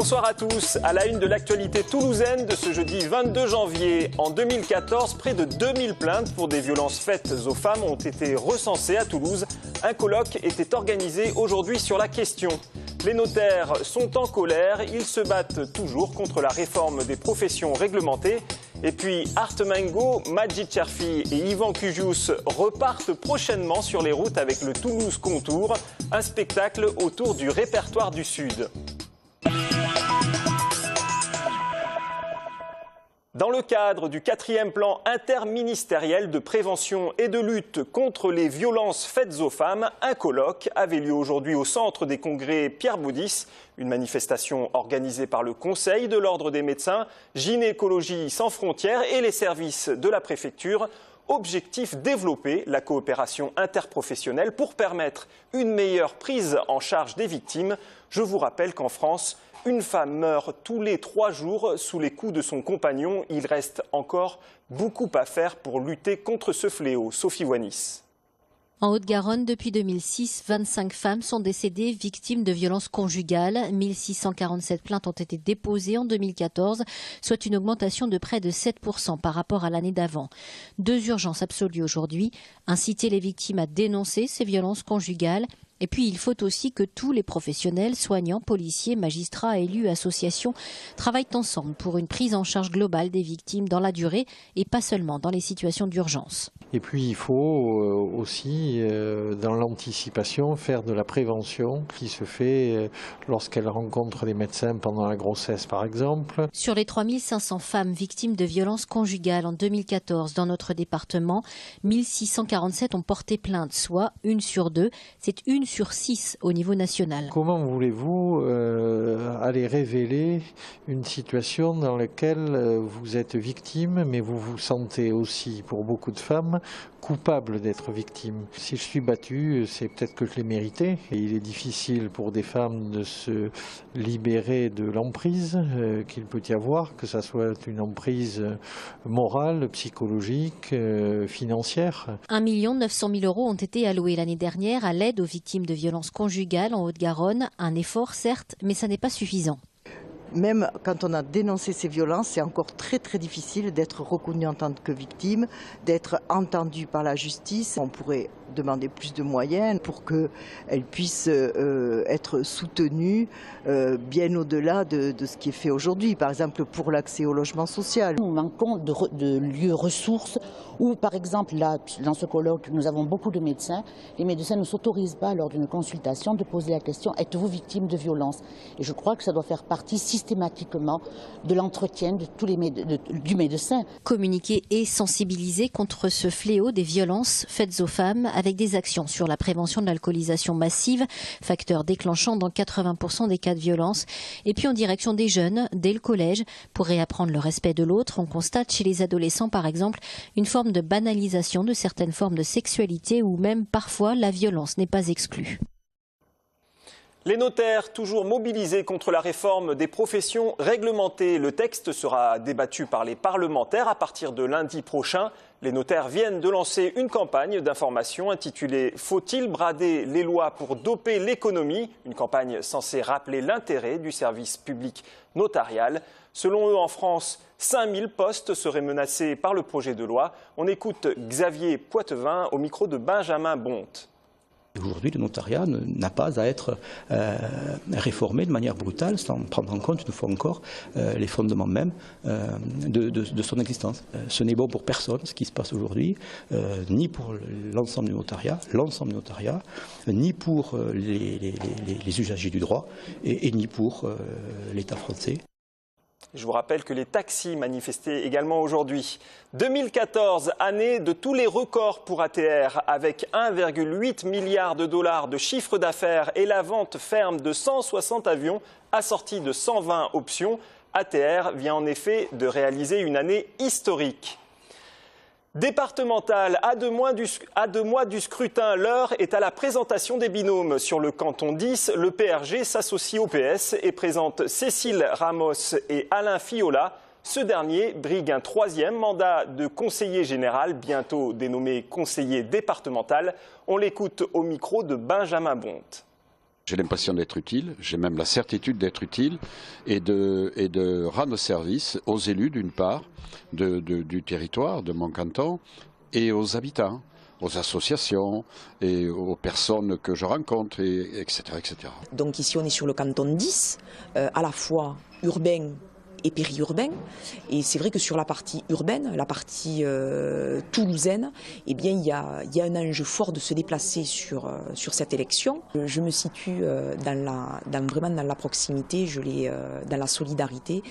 Bonsoir à tous. À la une de l'actualité toulousaine de ce jeudi 22 janvier. En 2014, près de 2000 plaintes pour des violences faites aux femmes ont été recensées à Toulouse. Un colloque était organisé aujourd'hui sur la question. Les notaires sont en colère. Ils se battent toujours contre la réforme des professions réglementées. Et puis Artemengo, Majid Cherfi et Yvan Cugius repartent prochainement sur les routes avec le Toulouse Contour, un spectacle autour du répertoire du Sud. Dans le cadre du 4e plan interministériel de prévention et de lutte contre les violences faites aux femmes, un colloque avait lieu aujourd'hui au centre des congrès Pierre Baudis, une manifestation organisée par le Conseil de l'Ordre des médecins, Gynécologie sans frontières et les services de la préfecture. Objectif: développer la coopération interprofessionnelle pour permettre une meilleure prise en charge des victimes. Je vous rappelle qu'en France, une femme meurt tous les 3 jours sous les coups de son compagnon. Il reste encore beaucoup à faire pour lutter contre ce fléau. Sophie Wanis. En Haute-Garonne, depuis 2006, 25 femmes sont décédées victimes de violences conjugales. 1647 plaintes ont été déposées en 2014, soit une augmentation de près de 7% par rapport à l'année d'avant. 2 urgences absolues aujourd'hui: inciter les victimes à dénoncer ces violences conjugales. Et puis, il faut aussi que tous les professionnels, soignants, policiers, magistrats, élus, associations, travaillent ensemble pour une prise en charge globale des victimes dans la durée et pas seulement dans les situations d'urgence. Et puis, il faut aussi, dans l'anticipation, faire de la prévention qui se fait lorsqu'elles rencontrent les médecins pendant la grossesse, par exemple. Sur les 3500 femmes victimes de violences conjugales en 2014 dans notre département, 1647 ont porté plainte, soit 1 sur 2. C'est 1 sur 6 au niveau national. Comment voulez-vous aller révéler une situation dans laquelle vous êtes victime, mais vous vous sentez aussi, pour beaucoup de femmes, coupable d'être victime? Si je suis battue, c'est peut-être que je l'ai mérité. Et il est difficile pour des femmes de se libérer de l'emprise qu'il peut y avoir, que ça soit une emprise morale, psychologique, financière. 1 900 000 € ont été alloués l'année dernière à l'aide aux victimes de violences conjugales en Haute-Garonne. Un effort, certes, mais ça n'est pas suffisant. Même quand on a dénoncé ces violences, c'est encore très difficile d'être reconnu en tant que victime, d'être entendu par la justice. On pourrait demander plus de moyens pour qu'elles puissent être soutenues bien au-delà de ce qui est fait aujourd'hui. Par exemple, pour l'accès au logement social. Nous manquons de lieux ressources où, par exemple, là, dans ce colloque, nous avons beaucoup de médecins. Les médecins ne s'autorisent pas, lors d'une consultation, de poser la question: êtes-vous victime de violence? Et je crois que ça doit faire partie systématiquement de l'entretien du médecin. Communiquer et sensibiliser contre ce fléau des violences faites aux femmes, avec des actions sur la prévention de l'alcoolisation massive, facteur déclenchant dans 80% des cas de violence. Et puis en direction des jeunes, dès le collège, pour réapprendre le respect de l'autre. On constate chez les adolescents, par exemple, une forme de banalisation de certaines formes de sexualité, où même parfois la violence n'est pas exclue. Les notaires, toujours mobilisés contre la réforme des professions réglementées. Le texte sera débattu par les parlementaires à partir de lundi prochain. Les notaires viennent de lancer une campagne d'information intitulée « Faut-il brader les lois pour doper l'économie ?» Une campagne censée rappeler l'intérêt du service public notarial. Selon eux, en France, 5000 postes seraient menacés par le projet de loi. On écoute Xavier Poitevin au micro de Benjamin Bonte. Aujourd'hui, le notariat n'a pas à être réformé de manière brutale, sans prendre en compte une fois encore les fondements même de son existence. Ce n'est bon pour personne, ce qui se passe aujourd'hui, ni pour l'ensemble du notariat, ni pour les usagers du droit, et ni pour l'État français. Je vous rappelle que les taxis manifestaient également aujourd'hui. 2014, année de tous les records pour ATR, avec 1,8 milliard de dollars de chiffre d'affaires et la vente ferme de 160 avions assortis de 120 options. ATR vient en effet de réaliser une année historique. Départementale, à 2 mois du scrutin, l'heure est à la présentation des binômes. Sur le canton 10, le PRG s'associe au PS et présente Cécile Ramos et Alain Fiola. Ce dernier brigue un 3e mandat de conseiller général, bientôt dénommé conseiller départemental. On l'écoute au micro de Benjamin Bonte. J'ai l'impression d'être utile, j'ai même la certitude d'être utile et de rendre service aux élus d'une part du territoire, de mon canton, et aux habitants, aux associations et aux personnes que je rencontre, etc., etc. Donc ici on est sur le canton 10, à la fois urbain et périurbain. Et c'est vrai que sur la partie urbaine, la partie toulousaine, eh bien, il y a un enjeu fort de se déplacer sur cette élection. Je me situe vraiment dans la proximité, dans la solidarité.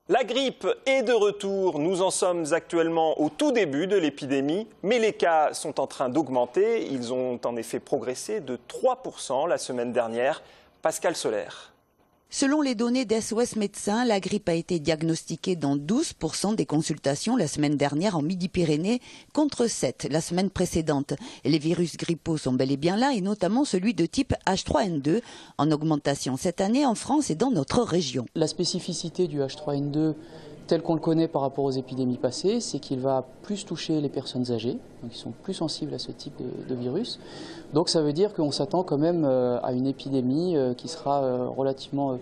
La grippe est de retour. Nous en sommes actuellement au tout début de l'épidémie, mais les cas sont en train d'augmenter. Ils ont en effet progressé de 3% la semaine dernière. Pascal Solaire. Selon les données d'SOS Médecins, la grippe a été diagnostiquée dans 12% des consultations la semaine dernière en Midi-Pyrénées, contre 7% la semaine précédente. Les virus grippaux sont bel et bien là, et notamment celui de type H3N2, en augmentation cette année en France et dans notre région. La spécificité du H3N2, tel qu'on le connaît par rapport aux épidémies passées, c'est qu'il va plus toucher les personnes âgées, donc ils sont plus sensibles à ce type de virus. Donc ça veut dire qu'on s'attend quand même à une épidémie qui sera relativement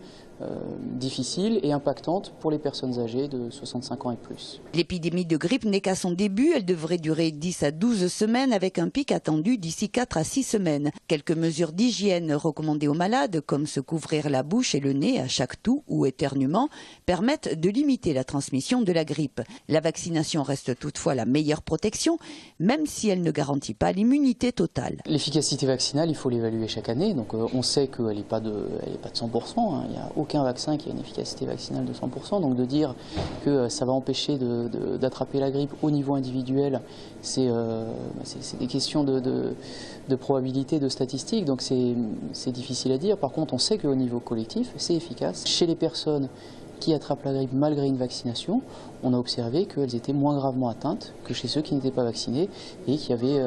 difficile et impactante pour les personnes âgées de 65 ans et plus. L'épidémie de grippe n'est qu'à son début, elle devrait durer 10 à 12 semaines avec un pic attendu d'ici 4 à 6 semaines. Quelques mesures d'hygiène recommandées aux malades, comme se couvrir la bouche et le nez à chaque toux ou éternuement, permettent de limiter la transmission de la grippe. La vaccination reste toutefois la meilleure protection, même si elle ne garantit pas l'immunité totale. L'efficacité vaccinale, il faut l'évaluer chaque année, donc on sait qu'elle n'est pas de 100%, hein. Il n'y a aucun vaccin qui a une efficacité vaccinale de 100%, donc de dire que ça va empêcher d'attraper la grippe au niveau individuel, c'est des questions de probabilité, de statistiques, donc c'est difficile à dire. Par contre, on sait qu'au niveau collectif, c'est efficace. Chez les personnes qui attrapent la grippe malgré une vaccination, on a observé qu'elles étaient moins gravement atteintes que chez ceux qui n'étaient pas vaccinés et qui avaient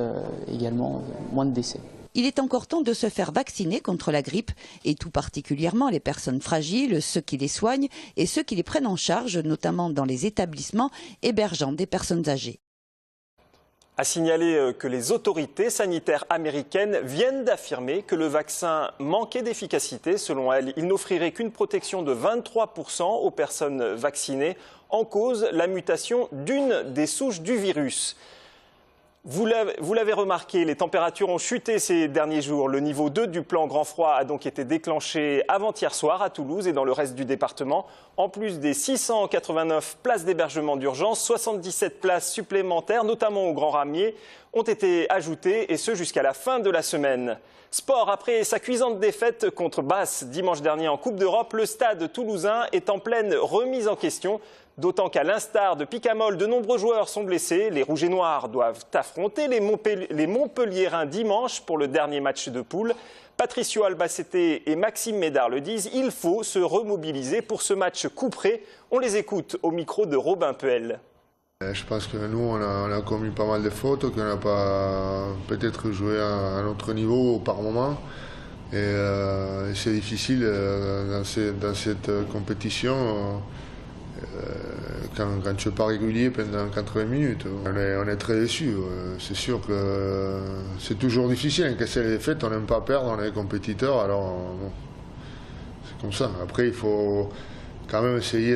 également moins de décès. Il est encore temps de se faire vacciner contre la grippe, et tout particulièrement les personnes fragiles, ceux qui les soignent et ceux qui les prennent en charge, notamment dans les établissements hébergeant des personnes âgées. A signaler que les autorités sanitaires américaines viennent d'affirmer que le vaccin manquait d'efficacité. Selon elles, il n'offrirait qu'une protection de 23% aux personnes vaccinées, en cause la mutation d'une des souches du virus. Vous l'avez remarqué, les températures ont chuté ces derniers jours. Le niveau 2 du plan grand froid a donc été déclenché avant-hier soir à Toulouse et dans le reste du département. En plus des 689 places d'hébergement d'urgence, 77 places supplémentaires, notamment au Grand Ramier, ont été ajoutées, et ce jusqu'à la fin de la semaine. Sport, après sa cuisante défaite contre Basse dimanche dernier en Coupe d'Europe, le stade toulousain est en pleine remise en question. D'autant qu'à l'instar de Picamol, de nombreux joueurs sont blessés. Les Rouges et Noirs doivent affronter les Montpelliérains dimanche pour le dernier match de poule. Patricio Albacete et Maxime Médard le disent, il faut se remobiliser pour ce match couperé. On les écoute au micro de Robin Puel. Je pense que nous, on a commis pas mal de fautes, qu'on n'a pas peut-être joué à notre niveau par moment. Et c'est difficile dans cette compétition. Quand tu n'es pas régulier pendant 80 minutes, on est très déçus. C'est sûr que c'est toujours difficile, encaisser les défaites, on n'aime pas perdre, on est compétiteur, alors bon, c'est comme ça. Après, il faut quand même essayer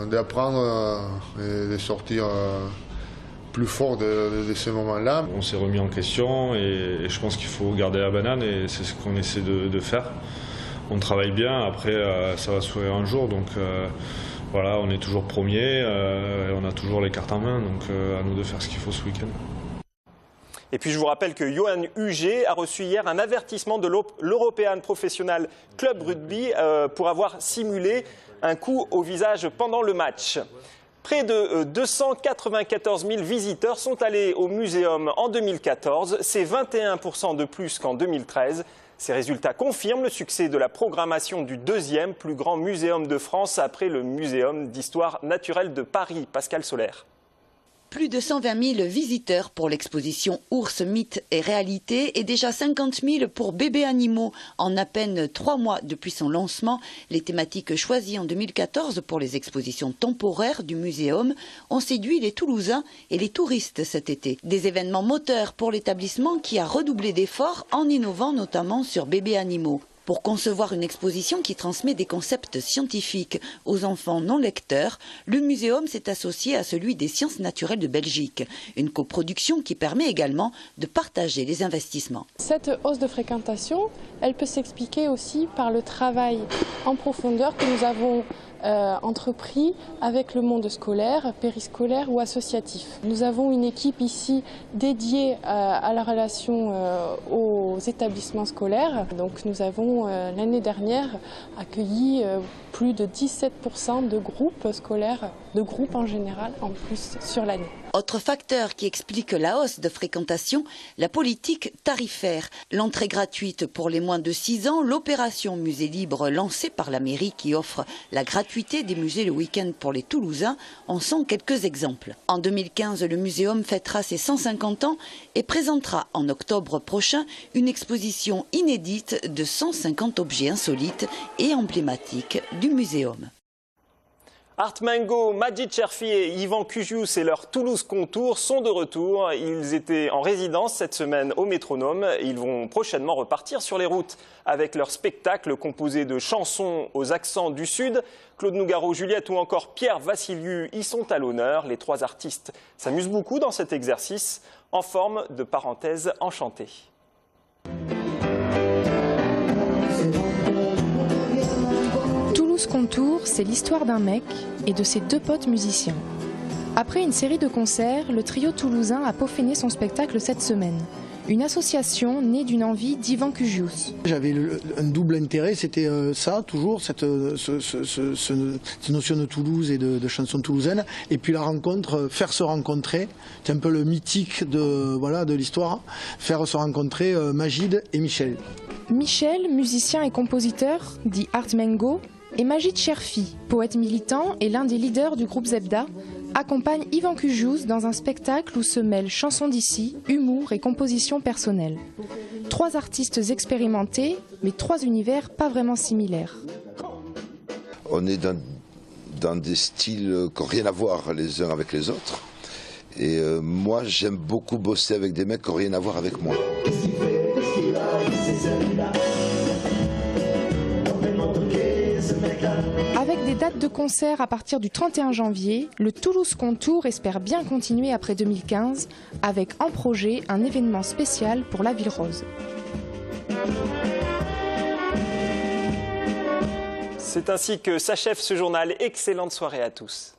d'apprendre et de sortir plus fort de ces moments-là. On s'est remis en question et je pense qu'il faut garder la banane, et c'est ce qu'on essaie de faire. On travaille bien, après ça va sourire un jour, donc voilà, on est toujours premier, on a toujours les cartes en main, donc à nous de faire ce qu'il faut ce week-end. Et puis je vous rappelle que Johan Huget a reçu hier un avertissement de l'European Professional Club Rugby pour avoir simulé un coup au visage pendant le match. Près de 294 000 visiteurs sont allés au muséum en 2014, c'est 21% de plus qu'en 2013. Ces résultats confirment le succès de la programmation du deuxième plus grand muséum de France après le Muséum d'histoire naturelle de Paris. Pascal Solaire. Plus de 120 000 visiteurs pour l'exposition Ours, mythes et réalité et déjà 50 000 pour Bébés animaux. En à peine 3 mois depuis son lancement, les thématiques choisies en 2014 pour les expositions temporaires du muséum ont séduit les Toulousains et les touristes cet été. Des événements moteurs pour l'établissement qui a redoublé d'efforts en innovant notamment sur Bébés animaux. Pour concevoir une exposition qui transmet des concepts scientifiques aux enfants non lecteurs, le muséum s'est associé à celui des sciences naturelles de Belgique, une coproduction qui permet également de partager les investissements. Cette hausse de fréquentation, elle peut s'expliquer aussi par le travail en profondeur que nous avons entrepris avec le monde scolaire, périscolaire ou associatif. Nous avons une équipe ici dédiée à la relation aux établissements scolaires. Donc nous avons l'année dernière accueilli plus de 17% de groupes scolaires, de groupes en général en plus sur l'année. Autre facteur qui explique la hausse de fréquentation, la politique tarifaire. L'entrée gratuite pour les moins de 6 ans, l'opération Musée Libre lancée par la mairie qui offre la gratuité des musées le week-end pour les Toulousains en sont quelques exemples. En 2015, le muséum fêtera ses 150 ans et présentera en octobre prochain une exposition inédite de 150 objets insolites et emblématiques du muséum. Art Mengo, Majid Cherfi et Yvan Cugius et leur Toulouse Contour sont de retour. Ils étaient en résidence cette semaine au Métronome. Ils vont prochainement repartir sur les routes avec leur spectacle composé de chansons aux accents du Sud. Claude Nougaro, Juliette ou encore Pierre Vassiliou y sont à l'honneur. Les 3 artistes s'amusent beaucoup dans cet exercice en forme de parenthèse enchantée. Toulouse Contour, c'est l'histoire d'un mec et de ses 2 potes musiciens. Après une série de concerts, le trio toulousain a peaufiné son spectacle cette semaine. Une association née d'une envie d'Yvan Cugius. J'avais un double intérêt, c'était ça, toujours, cette notion de Toulouse et de chansons toulousaines. Et puis la rencontre, faire se rencontrer, c'est un peu le mythique de l'histoire, faire se rencontrer Majid et Michel. Michel, musicien et compositeur, dit Art Mengo, et Majid Cherfi, poète militant et l'un des leaders du groupe Zebda, accompagne Yvan Cugius dans un spectacle où se mêlent chansons d'ici, humour et composition personnelle. 3 artistes expérimentés, mais 3 univers pas vraiment similaires. On est dans des styles qui n'ont rien à voir les uns avec les autres. Et moi, j'aime beaucoup bosser avec des mecs qui n'ont rien à voir avec moi. Avec des dates de concert à partir du 31 janvier, le Toulouse Contour espère bien continuer après 2015 avec en projet un événement spécial pour la Ville Rose. C'est ainsi que s'achève ce journal. Excellente soirée à tous.